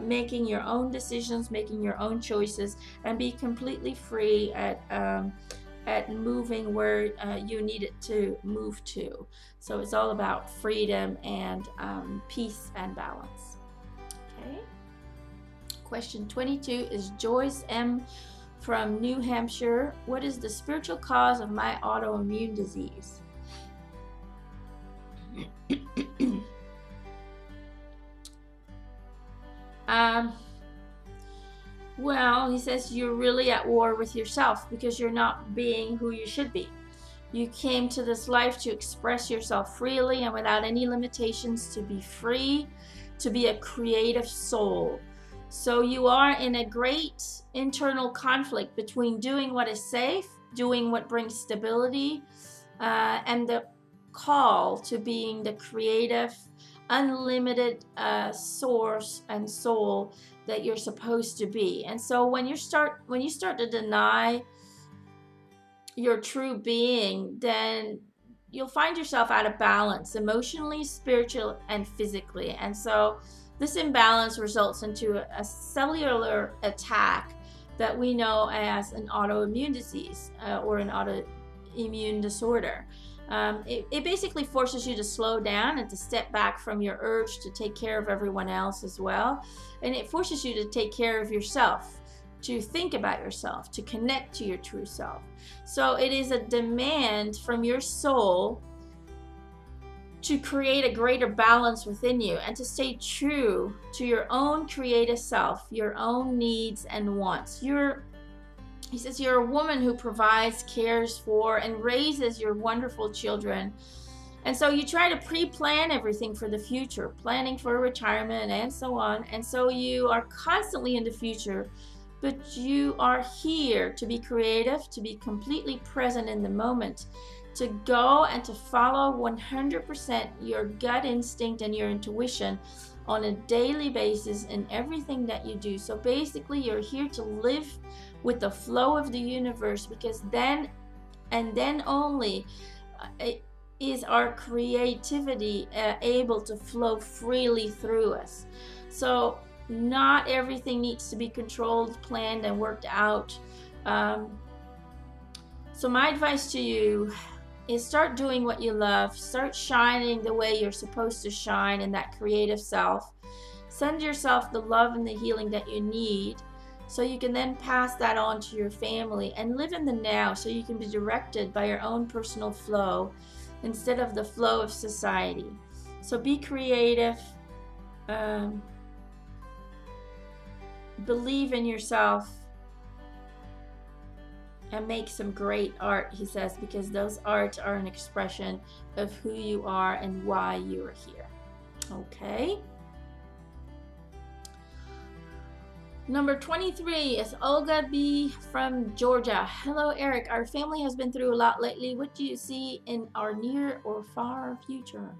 making your own decisions, making your own choices, and be completely free at moving where you need it to move to. So it's all about freedom and peace and balance. Okay. Question 22 is Joyce M. from New Hampshire. What is the spiritual cause of my autoimmune disease? Well, he says you're really at war with yourself because you're not being who you should be. You came to this life to express yourself freely and without any limitations, to be free, to be a creative soul. So you are in a great internal conflict between doing what is safe, doing what brings stability, and the call to being the creative, unlimited source and soul that you're supposed to be. And so when you start to deny your true being, then you'll find yourself out of balance emotionally, spiritually, and physically. And so this imbalance results into a cellular attack that we know as an autoimmune disease or an autoimmune disorder. It basically forces you to slow down and to step back from your urge to take care of everyone else as well. And it forces you to take care of yourself, to think about yourself, to connect to your true self. So it is a demand from your soul to create a greater balance within you and to stay true to your own creative self, your own needs and wants. He says you're a woman who provides, cares for, and raises your wonderful children. And so you try to pre-plan everything for the future, planning for retirement and so on. And so you are constantly in the future, but you are here to be creative, to be completely present in the moment, to go and to follow 100% your gut instinct and your intuition on a daily basis in everything that you do. So basically you're here to live with the flow of the universe, because then and then only is our creativity able to flow freely through us. So not everything needs to be controlled, planned, and worked out. So my advice to you is start doing what you love. Start shining the way you're supposed to shine in that creative self. Send yourself the love and the healing that you need, so you can then pass that on to your family, and live in the now so you can be directed by your own personal flow instead of the flow of society. So be creative, believe in yourself, and make some great art, he says, because those arts are an expression of who you are and why you are here. Okay. Number 23 is Olga B. from Georgia. Hello, Eric. Our family has been through a lot lately. What do you see in our near or far future?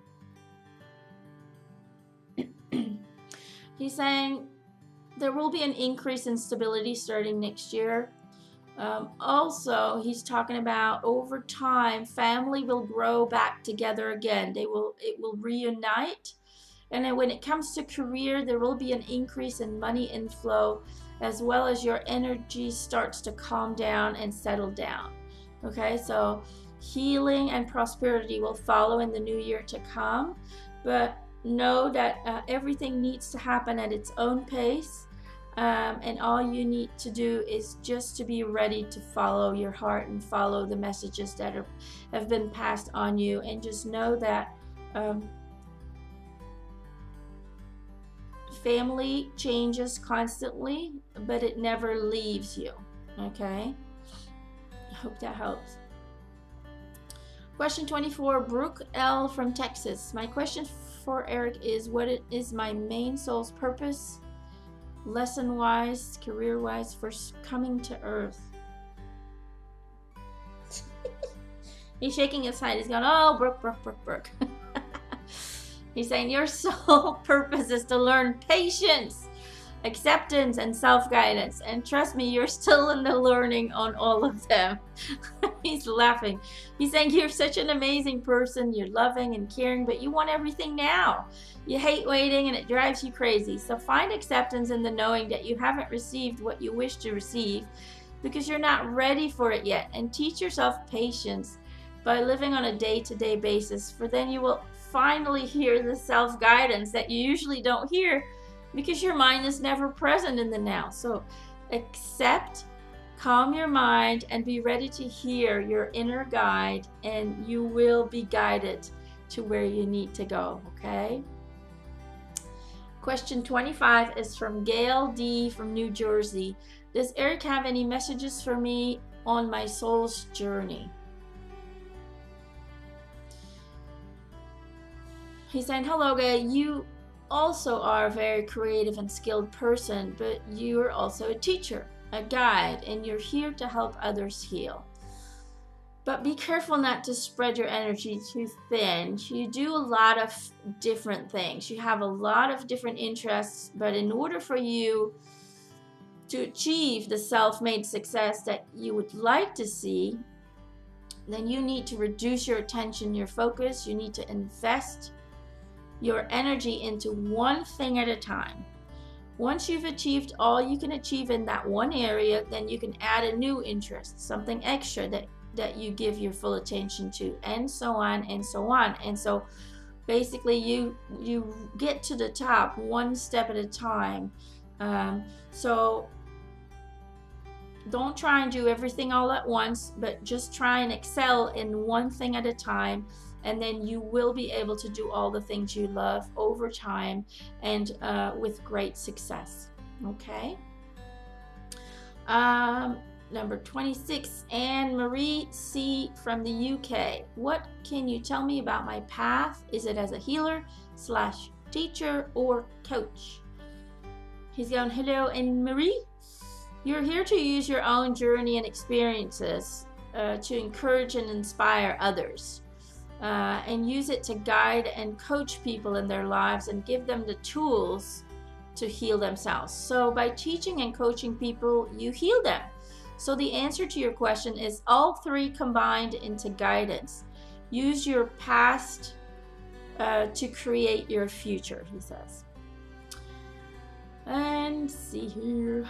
He's saying there will be an increase in stability starting next year. Also, he's talking about over time, family will grow back together again. It will reunite. And then when it comes to career, there will be an increase in money inflow, as well as your energy starts to calm down and settle down. Okay, so healing and prosperity will follow in the new year to come, but know that everything needs to happen at its own pace. And all you need to do is just to be ready to follow your heart and follow the messages that have been passed on you, and just know that family changes constantly, but it never leaves you. Okay, I hope that helps. Question 24, Brooke L. from Texas. My question for Eric is, what is my main soul's purpose, lesson-wise, career-wise, for coming to Earth? He's shaking his head. He's going, oh, Brooke. He's saying your sole purpose is to learn patience, acceptance, and self-guidance. And trust me, you're still in the learning on all of them. He's laughing. He's saying you're such an amazing person. You're loving and caring, but you want everything now. You hate waiting and it drives you crazy. So find acceptance in the knowing that you haven't received what you wish to receive because you're not ready for it yet. And teach yourself patience by living on a day-to-day basis, for then you will finally hear the self-guidance that you usually don't hear because your mind is never present in the now. So accept, calm your mind, and be ready to hear your inner guide, and you will be guided to where you need to go, okay? Question 25 is from Gail D. from New Jersey. Does Eric have any messages for me on my soul's journey? He's saying, hello, Gail. You also are a very creative and skilled person, but you're also a teacher, a guide, and you're here to help others heal. But be careful not to spread your energy too thin. You do a lot of different things. You have a lot of different interests, but in order for you to achieve the self-made success that you would like to see, then you need to reduce your attention, your focus. You need to invest your energy into one thing at a time. Once you've achieved all you can achieve in that one area, then you can add a new interest, something extra that you give your full attention to, and so on and so on. And so basically you get to the top one step at a time. So don't try and do everything all at once, but just try and excel in one thing at a time, and then you will be able to do all the things you love over time and with great success. Okay. Number 26, Anne Marie C. from the UK. What can you tell me about my path? Is it as a healer / teacher or coach? He's going, hello, Anne Marie. You're here to use your own journey and experiences to encourage and inspire others. And use it to guide and coach people in their lives and give them the tools to heal themselves. So by teaching and coaching people, you heal them. So the answer to your question is all three combined into guidance. Use your past to create your future, he says. And see here.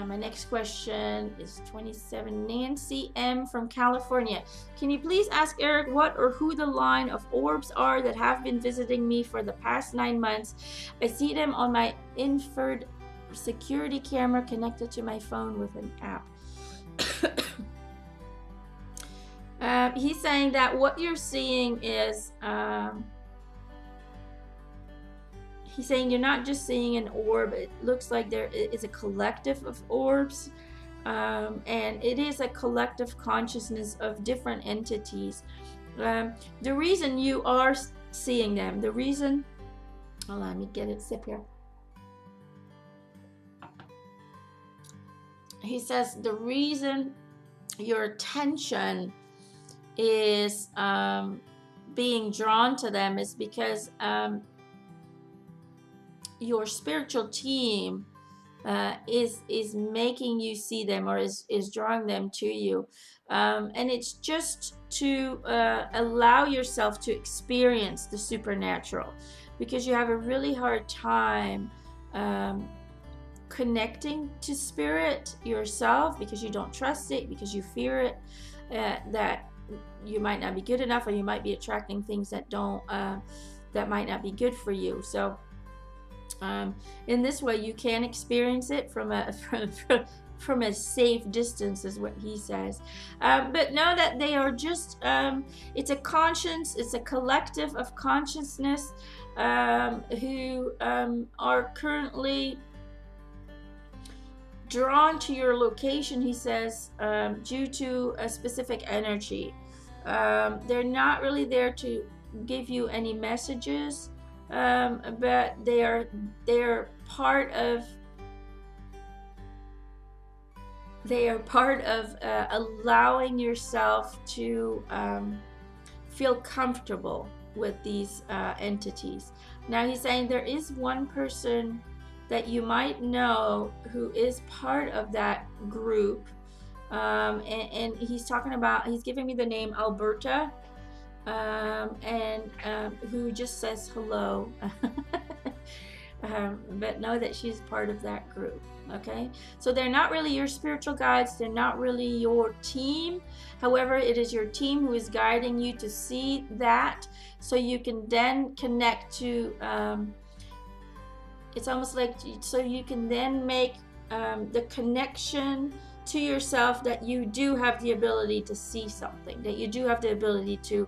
My next question is 27, Nancy M. from California. Can you please ask Eric what or who the line of orbs are that have been visiting me for the past 9 months? I see them on my infrared security camera connected to my phone with an app. He's saying that what you're seeing is he's saying you're not just seeing an orb. It looks like there is a collective of orbs, and it is a collective consciousness of different entities. The reason you are seeing them, the reason, hold on, let me get it, sip here. He says the reason your attention is being drawn to them is because your spiritual team is making you see them, or is drawing them to you, and it's just to allow yourself to experience the supernatural, because you have a really hard time connecting to spirit yourself, because you don't trust it, because you fear it, that you might not be good enough, or you might be attracting things that don't that might not be good for you. So in this way you can experience it from a safe distance, is what he says. But know that they are just it's a conscience, it's a collective of consciousness who are currently drawn to your location, he says, due to a specific energy. They're not really there to give you any messages, but they're part of allowing yourself to feel comfortable with these entities. Now he's saying there is one person that you might know who is part of that group, and he's talking about, he's giving me the name Alberta, and who just says hello. But know that she's part of that group. Okay, so they're not really your spiritual guides, they're not really your team. However, it is your team who is guiding you to see that, so you can then connect to it's almost like, so you can then make the connection to yourself that you do have the ability to see something, that you do have the ability to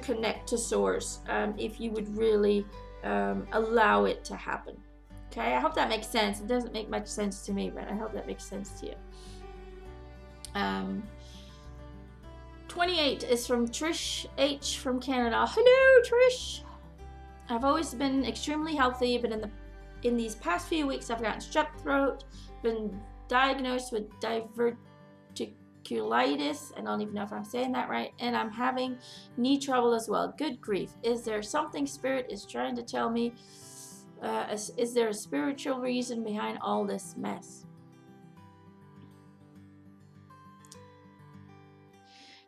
connect to source, if you would really allow it to happen. Okay, I hope that makes sense. It doesn't make much sense to me, but I hope that makes sense to you. 28 is from Trish H from Canada. Hello, Trish. I've always been extremely healthy, but in these past few weeks, I've gotten strep throat, been diagnosed with diverticulitis. I don't even know if I'm saying that right, and I'm having knee trouble as well. Good grief! Is there something Spirit is trying to tell me? Is there a spiritual reason behind all this mess?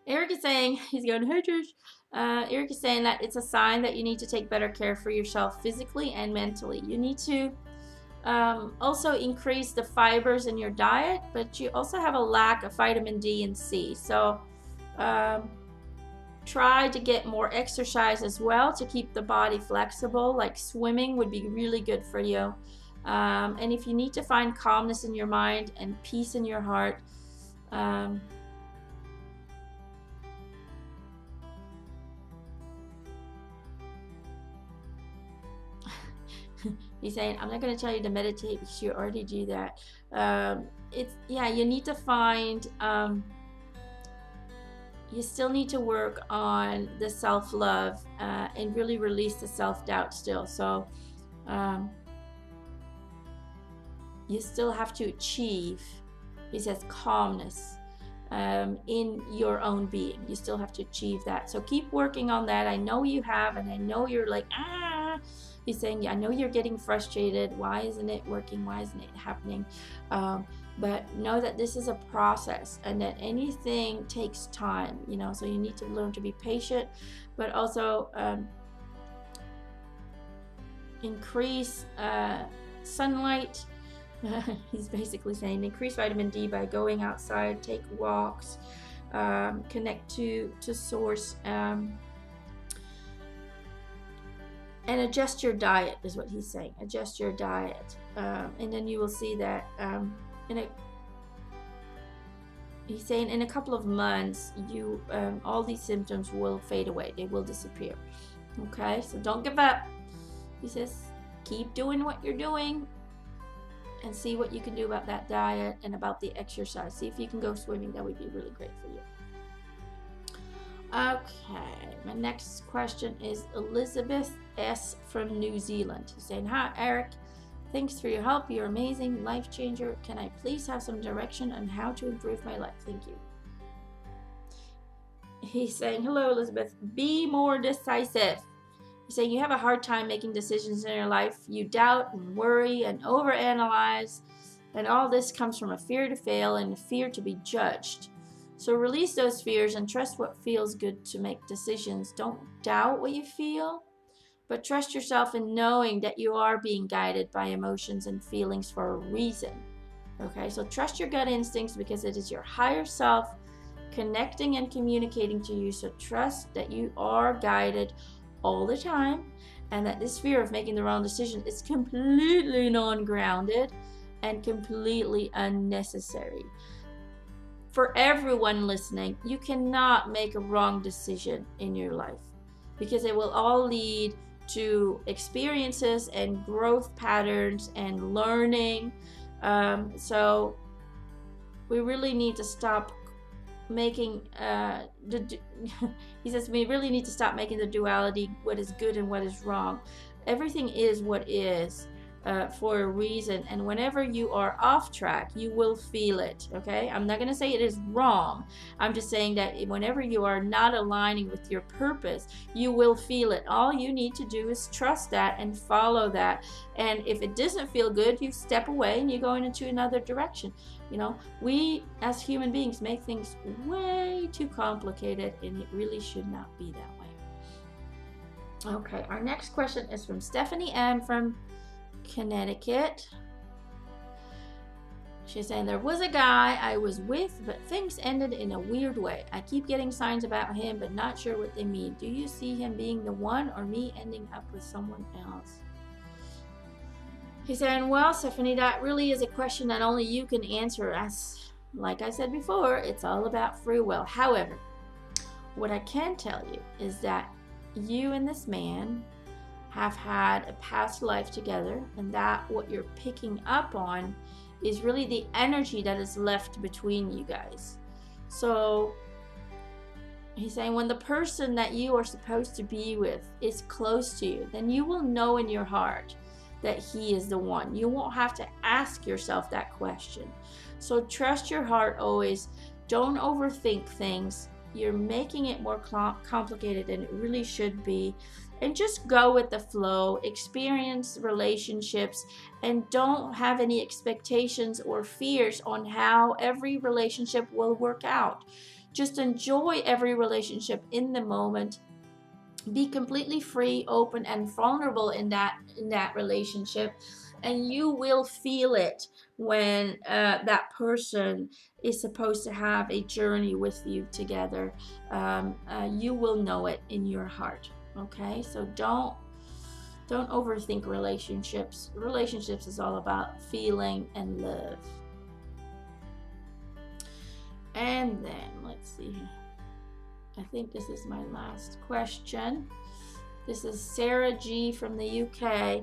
Eric is saying, he's going, hey Trish. Eric is saying that it's a sign that you need to take better care for yourself physically and mentally. You need to also increase the fibers in your diet, but you also have a lack of vitamin D and C. So try to get more exercise as well to keep the body flexible. Like swimming would be really good for you. And if you need to find calmness in your mind and peace in your heart, he's saying, I'm not going to tell you to meditate because you already do that. You need to find, you still need to work on the self-love and really release the self-doubt still. So you still have to achieve, he says, calmness in your own being. You still have to achieve that. So keep working on that. I know you have, and I know you're like, he's saying, yeah, I know you're getting frustrated. Why isn't it working? Why isn't it happening? But know that this is a process and that anything takes time, you know, so you need to learn to be patient, but also increase sunlight. He's basically saying increase vitamin D by going outside, take walks, connect to source, and adjust your diet is what he's saying. Adjust your diet, and then you will see that he's saying in a couple of months you all these symptoms will fade away. They will disappear. Okay, so don't give up. He says keep doing what you're doing and see what you can do about that diet and about the exercise. See if you can go swimming. That would be really great for you. Okay, my next question is Elizabeth S. from New Zealand. She's saying, hi Eric, thanks for your help. You're amazing, life changer. Can I please have some direction on how to improve my life? Thank you. He's saying, hello Elizabeth, be more decisive. He's saying you have a hard time making decisions in your life. You doubt and worry and overanalyze, and all this comes from a fear to fail and a fear to be judged. So release those fears and trust what feels good to make decisions. Don't doubt what you feel, but trust yourself in knowing that you are being guided by emotions and feelings for a reason. Okay, so trust your gut instincts because it is your higher self connecting and communicating to you. So trust that you are guided all the time and that this fear of making the wrong decision is completely non-grounded and completely unnecessary. For everyone listening, you cannot make a wrong decision in your life because it will all lead to experiences and growth patterns and learning. So we really need to stop making he says we really need to stop making the duality what is good and what is wrong. Everything is what is. for a reason, and whenever you are off track, you will feel it. Okay, I'm not going to say it is wrong. I'm just saying that whenever you are not aligning with your purpose, you will feel it. All you need to do is trust that and follow that, and if it doesn't feel good, you step away and you go into another direction. You know, we as human beings make things way too complicated, and it really should not be that way. Okay, our next question is from Stephanie M. from Connecticut. She's saying, there was a guy I was with, but things ended in a weird way. I keep getting signs about him, but not sure what they mean. Do you see him being the one, or me ending up with someone else? He's saying, well, Stephanie, that really is a question that only you can answer. As like I said before, it's all about free will. However, what I can tell you is that you and this man have had a past life together, and that what you're picking up on is really the energy that is left between you guys. So he's saying, when the person that you are supposed to be with is close to you, then you will know in your heart that he is the one. You won't have to ask yourself that question. So trust your heart always. Don't overthink things. You're making it more complicated than it really should be. And just go with the flow, experience relationships, and don't have any expectations or fears on how every relationship will work out. Just enjoy every relationship in the moment. Be completely free, open, and vulnerable in that relationship, and you will feel it when that person is supposed to have a journey with you together. You will know it in your heart. Okay, so don't overthink relationships. Relationships is all about feeling and love. And then let's see. I think this is my last question. This is Sarah G from the UK.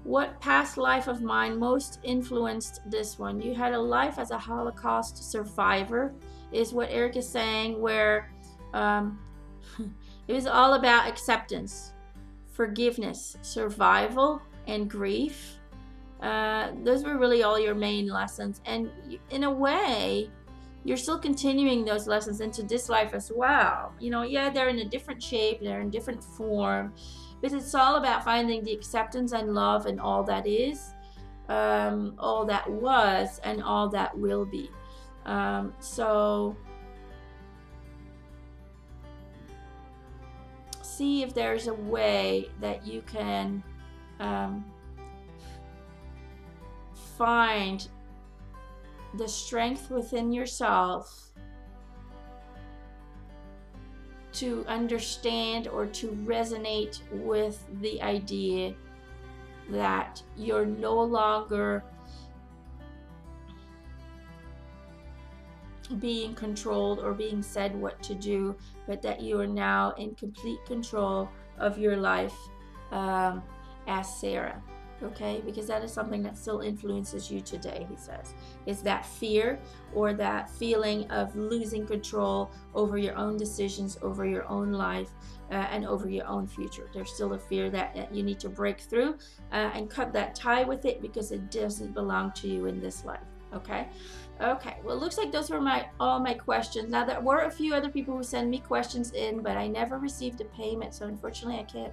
What past life of mine most influenced this one? You had a life as a Holocaust survivor, is what Eric is saying, where it was all about acceptance, forgiveness, survival, and grief. Those were really all your main lessons. And in a way, you're still continuing those lessons into this life as well. You know, yeah, they're in a different shape, they're in different form, but it's all about finding the acceptance and love and all that is, all that was, and all that will be. So see if there's a way that you can find the strength within yourself to understand or to resonate with the idea that you're no longer being controlled or being said what to do, but that you are now in complete control of your life as Sarah. Okay, because that is something that still influences you today, he says. Is that fear or that feeling of losing control over your own decisions, over your own life, and over your own future. There's still a fear that you need to break through and cut that tie with it, because it doesn't belong to you in this life. Okay. Okay, well, it looks like those were all my questions. Now, there were a few other people who sent me questions in, but I never received a payment, so unfortunately I can't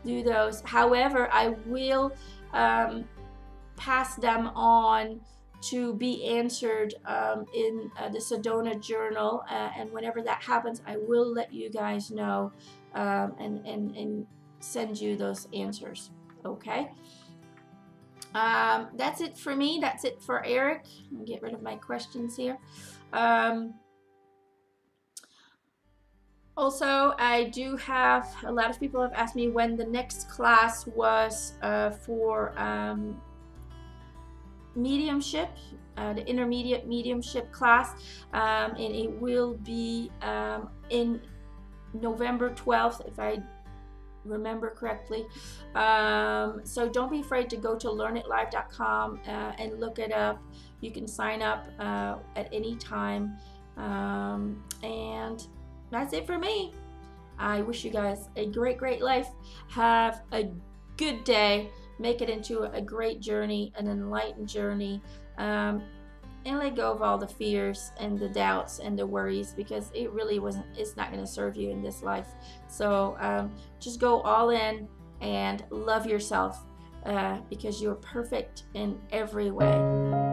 do those. However, I will pass them on to be answered in the Sedona Journal, and whenever that happens, I will let you guys know and send you those answers. Okay. That's it for me. That's it for Eric. I'll get rid of my questions here. Also, I do have a lot of people have asked me when the next class was for mediumship, the intermediate mediumship class, and it will be in November 12th, if I remember correctly. So don't be afraid to go to learnitlive.com and look it up. You can sign up at any time, and that's it for me. I wish you guys a great life. Have a good day, make it into a great journey, an enlightened journey, and let go of all the fears and the doubts and the worries, because it really wasn't, it's not going to serve you in this life. So just go all in and love yourself, because you're perfect in every way.